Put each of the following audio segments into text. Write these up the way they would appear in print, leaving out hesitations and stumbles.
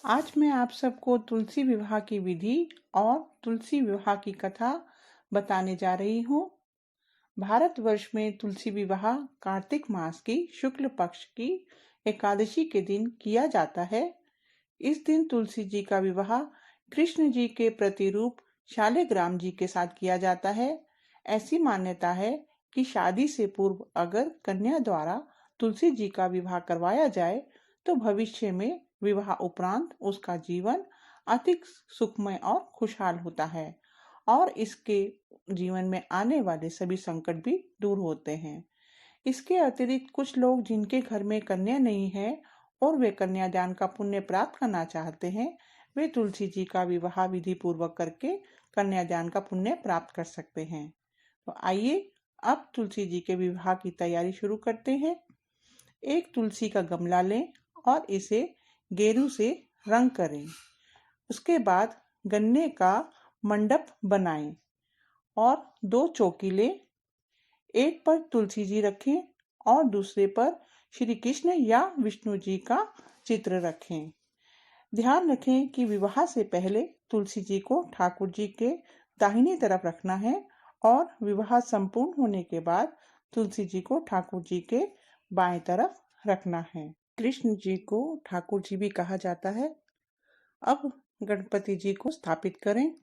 आज मैं आप सबको तुलसी विवाह की विधि और तुलसी विवाह की कथा बताने जा रही हूँ। भारतवर्ष में तुलसी विवाह कार्तिक मास की शुक्ल पक्ष की एकादशी के दिन किया जाता है। इस दिन तुलसी जी का विवाह कृष्ण जी के प्रतिरूप शालिग्राम जी के साथ किया जाता है। ऐसी मान्यता है कि शादी से पूर्व अगर कन्या द्वारा तुलसी जी का विवाह करवाया जाए तो भविष्य में विवाह उपरांत उसका जीवन अधिक सुखमय और खुशहाल होता है और इसके जीवन में आने वाले सभी संकट भी दूर होते हैं। इसके अतिरिक्त कुछ लोग जिनके घर में कन्या नहीं है और वे कन्यादान का पुण्य प्राप्त करना चाहते हैं, वे तुलसी जी का विवाह विधि पूर्वक करके कन्यादान का पुण्य प्राप्त कर सकते हैं। तो आइए अब तुलसी जी के विवाह की तैयारी शुरू करते हैं। एक तुलसी का गमला लें और इसे गेरू से रंग करें। उसके बाद गन्ने का मंडप बनाएं और 2 चौकी लें। एक पर तुलसी जी रखें और दूसरे पर श्री कृष्ण या विष्णु जी का चित्र रखें। ध्यान रखें कि विवाह से पहले तुलसी जी को ठाकुर जी के दाहिनी तरफ रखना है और विवाह संपूर्ण होने के बाद तुलसी जी को ठाकुर जी के बाएं तरफ रखना है। कृष्ण जी को ठाकुर जी भी कहा जाता है। अब गणपति जी को स्थापित करें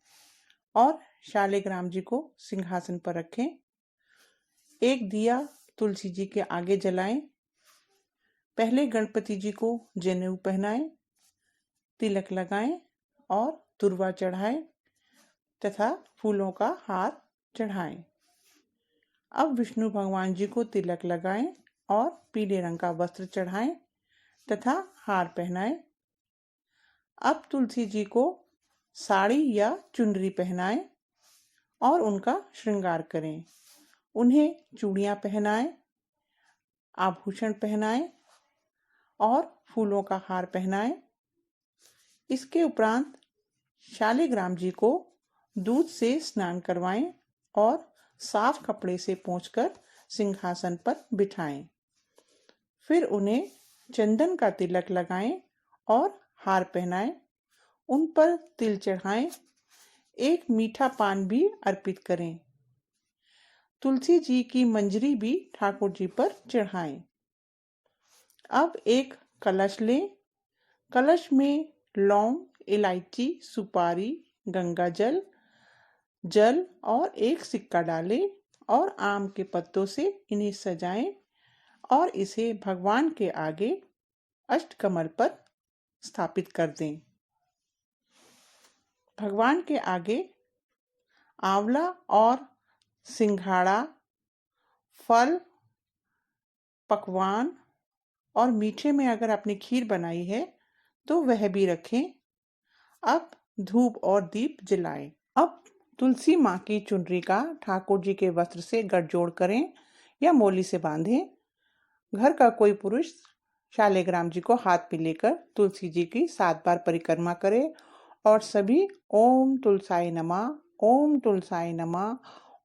और शालिग्राम जी को सिंहासन पर रखें। एक दिया तुलसी जी के आगे जलाएं। पहले गणपति जी को जनेऊ पहनाएं, तिलक लगाएं और दुर्वा चढ़ाएं तथा फूलों का हार चढ़ाएं। अब विष्णु भगवान जी को तिलक लगाएं और पीले रंग का वस्त्र चढ़ाएं तथा हार पहनाएं। अब तुलसी जी को साड़ी या चुनरी पहनाएं और उनका श्रृंगार करें। उन्हें चूड़ियां पहनाएं, आभूषण पहनाएं और फूलों का हार पहनाएं। इसके उपरांत शालिग्राम जी को दूध से स्नान करवाएं और साफ कपड़े से पोंछकर सिंहासन पर बिठाएं। फिर उन्हें चंदन का तिलक लगाएं और हार पहनाएं। उन पर तिल चढ़ाएं। एक मीठा पान भी अर्पित करें। तुलसी जी की मंजरी भी ठाकुर जी पर चढ़ाएं। अब एक कलश लें। कलश में लौंग, इलायची, सुपारी, गंगा जल, जल और एक सिक्का डालें और आम के पत्तों से इन्हें सजाएं और इसे भगवान के आगे अष्टकमल पर स्थापित कर दें। भगवान के आगे आंवला और सिंघाड़ा, फल, पकवान और मीठे में अगर आपने खीर बनाई है तो वह भी रखें। अब धूप और दीप जलाएं। अब तुलसी माँ की चुनरी का ठाकुर जी के वस्त्र से गठजोड़ करें या मोली से बांधें। घर का कोई पुरुष शालिग्राम जी को हाथ में लेकर तुलसी जी की 7 बार परिक्रमा करे और सभी ओम तुलसाय नमः, ओम तुलसाय नमः,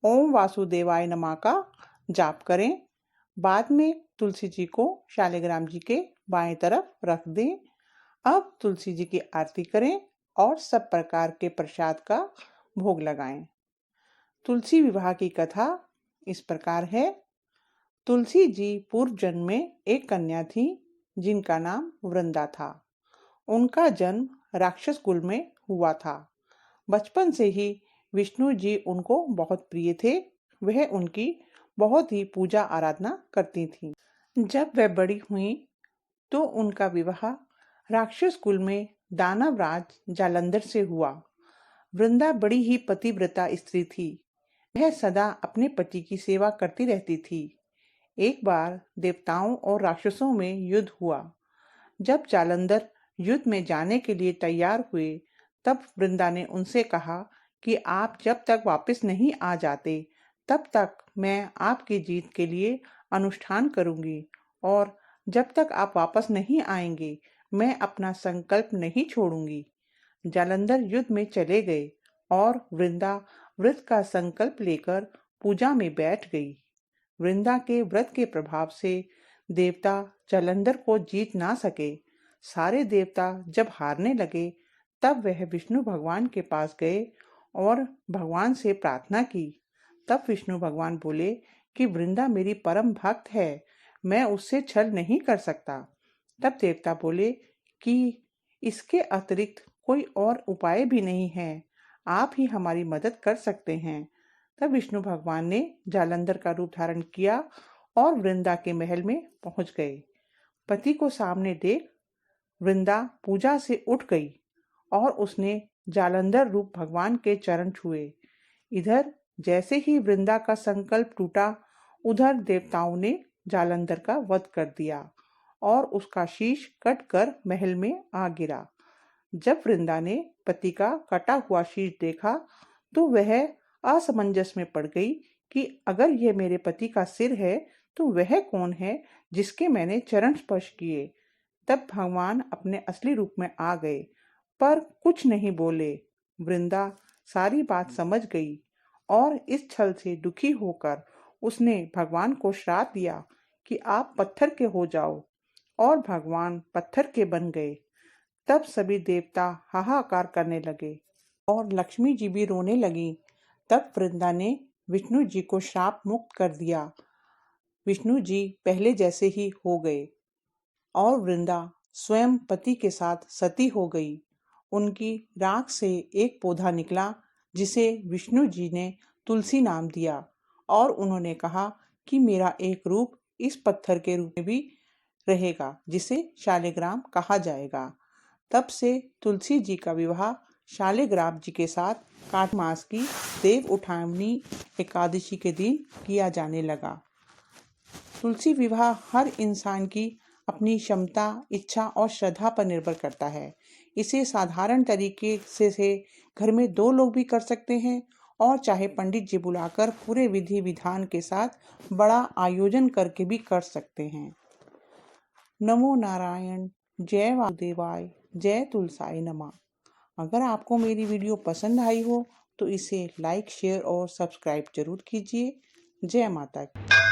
ओम वासुदेवाय नमः का जाप करें। बाद में तुलसी जी को शालिग्राम जी के बाएं तरफ रख दें। अब तुलसी जी की आरती करें और सब प्रकार के प्रसाद का भोग लगाएं। तुलसी विवाह की कथा इस प्रकार है। तुलसी जी पूर्व जन्म में एक कन्या थी जिनका नाम वृंदा था। उनका जन्म राक्षस कुल में हुआ था। बचपन से ही विष्णु जी उनको बहुत प्रिय थे। वह उनकी बहुत ही पूजा आराधना करती थी। जब वह बड़ी हुई तो उनका विवाह राक्षस कुल में दानवराज जालंधर से हुआ। वृंदा बड़ी ही पतिव्रता स्त्री थी। वह सदा अपने पति की सेवा करती रहती थी। एक बार देवताओं और राक्षसों में युद्ध हुआ। जब जालंधर युद्ध में जाने के लिए तैयार हुए तब वृंदा ने उनसे कहा कि आप जब तक वापस नहीं आ जाते तब तक मैं आपकी जीत के लिए अनुष्ठान करूंगी और जब तक आप वापस नहीं आएंगे मैं अपना संकल्प नहीं छोड़ूंगी। जालंधर युद्ध में चले गए और वृंदा व्रत का संकल्प लेकर पूजा में बैठ गई। वृंदा के व्रत के प्रभाव से देवता जालंधर को जीत ना सके। सारे देवता जब हारने लगे तब वह विष्णु भगवान के पास गए और भगवान से प्रार्थना की। तब विष्णु भगवान बोले कि वृंदा मेरी परम भक्त है, मैं उससे छल नहीं कर सकता। तब देवता बोले कि इसके अतिरिक्त कोई और उपाय भी नहीं है, आप ही हमारी मदद कर सकते हैं। तब विष्णु भगवान ने जालंधर का रूप धारण किया और वृंदा के महल में पहुंच गए। पति को सामने देख वृंदा पूजा से उठ गई और उसने जालंधर रूप भगवान के चरण छुए। इधर जैसे ही वृंदा का संकल्प टूटा, उधर देवताओं ने जालंधर का वध कर दिया और उसका शीश कटकर महल में आ गिरा। जब वृंदा ने पति का कटा हुआ शीश देखा तो वह असमंजस में पड़ गई कि अगर यह मेरे पति का सिर है तो वह कौन है जिसके मैंने चरण स्पर्श किए। तब भगवान अपने असली रूप में आ गए पर कुछ नहीं बोले। वृंदा सारी बात समझ गई और इस छल से दुखी होकर उसने भगवान को श्राप दिया कि आप पत्थर के हो जाओ, और भगवान पत्थर के बन गए। तब सभी देवता हाहाकार करने लगे और लक्ष्मी जी भी रोने लगी। तब वृंदा ने विष्णु जी को श्राप मुक्त कर दिया। विष्णु जी पहले जैसे ही हो गए और वृंदा स्वयं पति के साथ सती हो गई। उनकी राख से एक पौधा निकला जिसे विष्णु जी ने तुलसी नाम दिया और उन्होंने कहा कि मेरा एक रूप इस पत्थर के रूप में भी रहेगा जिसे शालिग्राम कहा जाएगा। तब से तुलसी जी का विवाह शालिग्राम जी के साथ कार्तिक मास की देव उठावनी एकादशी के दिन किया जाने लगा। तुलसी विवाह हर इंसान की अपनी क्षमता, इच्छा और श्रद्धा पर निर्भर करता है। इसे साधारण तरीके से घर में 2 लोग भी कर सकते हैं और चाहे पंडित जी बुलाकर पूरे विधि विधान के साथ बड़ा आयोजन करके भी कर सकते हैं। नमो नारायण, जय वासुदेवाय, जय तुलसाय नमः। अगर आपको मेरी वीडियो पसंद आई हो तो इसे लाइक, शेयर और सब्सक्राइब जरूर कीजिए। जय माता की।